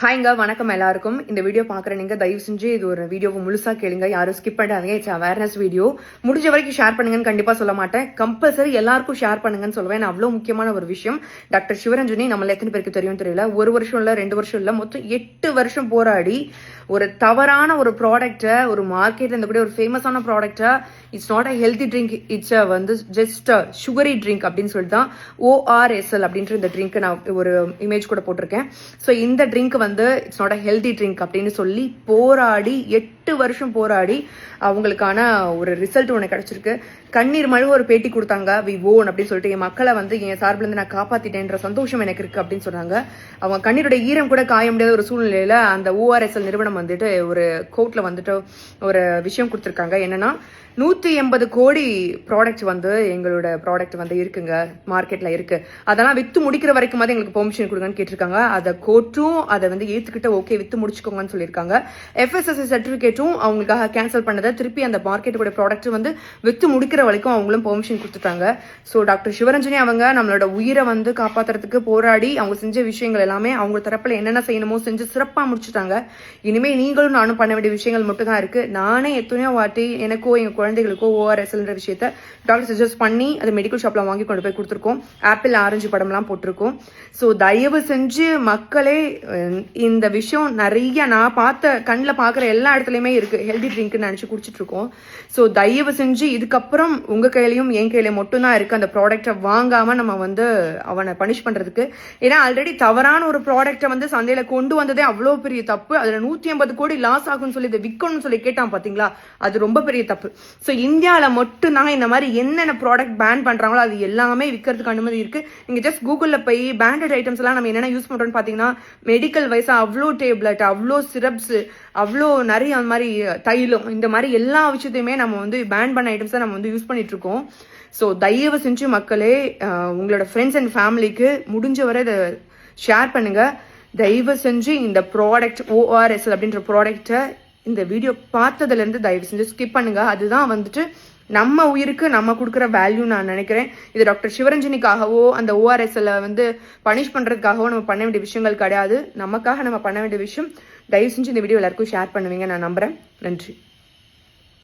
ஹாய்ங்க, வணக்கம் எல்லாருக்கும். இந்த வீடியோ பார்க்குற நீங்கள் தயவு செஞ்சு இது ஒரு வீடியோவை முழுசாக கேளுங்க. யாரும் ஸ்கிப் பண்ணாதீங்க. It's awareness video. முடிஞ்ச வரைக்கும் ஷேர் பண்ணுங்கன்னு கண்டிப்பாக சொல்ல மாட்டேன். கம்பல்சரி எல்லாருக்கும் ஷேர் பண்ணுங்கன்னு சொல்லுவேன். அவ்வளோ முக்கியமான ஒரு விஷயம். டாக்டர் சிவரஞ்சனி நம்மள எத்தனை பேருக்கு தெரியும் தெரியல. 1 வருஷம் இல்லை, 2 வருஷம் இல்லை, மொத்தம் 8 வருஷம் போராடி ஒரு தவறான ஒரு ப்ராடக்டை, ஒரு மார்க்கெட்டில் இருந்தக்கூடிய ஒரு ஃபேமஸான ப்ராடக்டை, it's not a healthy drink, it's வந்து ஜஸ்ட் சுகரி ட்ரிங்க் அப்படின்னு சொல்லிட்டு தான் ORSL அப்படின்ற இந்த ட்ரிங்க் நான் ஒரு இமேஜ் கூட போட்டிருக்கேன். ஸோ இந்த ட்ரிங்க் வந்து it's not a healthy drink அப்படின்னு சொல்லி போராடி 8 வருஷம் போராடி அவங்களுக்கான ஒரு ரிசல்ட் ஒன்று கிடைச்சிருக்கு. கண்ணீர் மழை ஒரு பேட்டி கொடுத்தாங்க. வி ஓன் அப்படின்னு சொல்லிட்டு என் மக்களை வந்து என் சார்பிலேருந்து நான் காப்பாத்திட்டேன்ற சந்தோஷம் எனக்கு இருக்கு அப்படின்னு சொன்னாங்க. அவங்க கண்ணீருடைய ஈரம் கூட காய முடியாத ஒரு சூழ்நிலையில அந்த ORSL நிறுவனம் வந்துட்டு ஒரு கோர்ட்ல வந்துட்டு ஒரு விஷயம் கொடுத்துருக்காங்க. என்னன்னா 180 கோடி ப்ராடக்ட் வந்து எங்களோட ப்ராடக்ட் வந்து இருக்குங்க, மார்க்கெட்ல இருக்கு. அதெல்லாம் வித்து முடிக்கிற வரைக்கும் வந்து எங்களுக்கு பெர்மிஷன் கொடுங்கன்னு கேட்டிருக்காங்க. அதை கோர்ட்டும் அதை வந்து ஏத்துக்கிட்ட ஓகே வித்து முடிச்சுக்கோங்கன்னு சொல்லியிருக்காங்க. FSSAI சர்டிபிகேட்டும் அவங்களுக்காக கேன்சல் பண்ணதை திருப்பி அந்த மார்க்கெட்டோட ப்ராடக்ட் வந்து வித்து முடிக்கிற வரைக்கும் அவங்களும் பெர்மிஷன் கொடுத்துட்டாங்க. ஸோ டாக்டர் சிவரஞ்சனி அவங்க நம்மளோட உயிரை வந்து காப்பாத்துறதுக்கு போராடி அவங்க செஞ்ச விஷயங்கள் எல்லாமே அவங்க தரப்புல என்னென்ன செய்யணுமோ செஞ்சு சிறப்பா முடிச்சுட்டாங்க. இனிமே நீங்களும் நானும் பண்ண வேண்டிய விஷயங்கள் மட்டும் தான் இருக்கு. நானே எத்தனையோ வாட்டி எனக்கோ எங்க குழந்தைகளுக்கோ ORSLன்ற விஷயத்த டாக்டர் சஜஸ்ட் பண்ணி அது மெடிக்கல் ஷாப்ல வாங்கி கொண்டு போய் கொடுத்துருக்கோம். ஆப்பிள் ஆரஞ்சு படம்லாம் போட்டிருக்கோம். ஸோ தயவு செஞ்சு மக்களே, இந்த விஷயம் நிறைய நான் பார்த்த கண்ணில் பார்க்குற எல்லா இடத்துலையுமே இருக்கு. ஹெல்தி ட்ரிங்க்னு நினச்சி குடிச்சிட்டு இருக்கோம். ஸோ தயவு செஞ்சு இதுக்கப்புறம் உங்க கையிலையும் என் கையிலையும் மட்டும் தான் இருக்கு அந்த ப்ராடக்டை வாங்காம நம்ம வந்து அவனை பனிஷ் பண்றதுக்கு. ஏன்னா ஆல்ரெடி தவறான ஒரு ப்ராடக்டை வந்து சந்தையில கொண்டு வந்ததே அவ்வளோ பெரிய தப்பு. அதுல 180 கோடி லாஸ் ஆகும்னு சொல்லி இதை விற்கணும்னு சொல்லி கேட்டான் பாத்தீங்களா, அது ரொம்ப பெரிய தப்பு. ஸோ இந்தியாவில் மட்டும் தான் இந்த மாதிரி என்னென்ன ப்ராடக்ட் பேன் பண்றாங்களோ அது எல்லாமே விற்கிறதுக்கு அனுமதி இருக்கு. நீங்க ஜஸ்ட் கூகுளில் போய் பேண்டட் ஐட்டம்ஸ் எல்லாம் நம்ம என்னென்ன யூஸ் பண்றோம்னு பாத்தீங்கன்னா மெடிக்கல் வைஸா அவ்வளோ டேப்லெட், அவ்வளோ சிரப்ஸ், அவ்வளோ நிறைய அந்த மாதிரி தைலம், இந்த மாதிரி எல்லா விஷயத்தையுமே நம்ம வந்து பேன் பண்ண ஐட்டம்ஸ் தான் நம்ம வந்து யூஸ் பண்ணிட்டு இருக்கோம். ஸோ தயவு செஞ்சு மக்களே, உங்களோட ஃப்ரெண்ட்ஸ் அண்ட் ஃபேமிலிக்கு முடிஞ்ச வரை இதை ஷேர் பண்ணுங்க. தயவு செஞ்சு இந்த ப்ராடக்ட் ORSL அப்படின்ற ப்ராடக்டை இந்த வீடியோ பார்த்ததுலேருந்து தயவு செஞ்சு ஸ்கிப் பண்ணுங்க. அதுதான் வந்துட்டு நம்ம உயிருக்கு நம்ம கொடுக்குற வேல்யூ நான் நினைக்கிறேன். இது டாக்டர் சிவரஞ்சனிக்காகவோ அந்த ORSL வந்து பனிஷ் பண்றதுக்காகவோ நம்ம பண்ண வேண்டிய விஷயங்கள் கிடையாது. நமக்காக நம்ம பண்ண வேண்டிய விஷயம். தயவு செஞ்சு இந்த வீடியோ எல்லாருக்கும் ஷேர் பண்ணுவீங்க நான் நம்புறேன். நன்றி.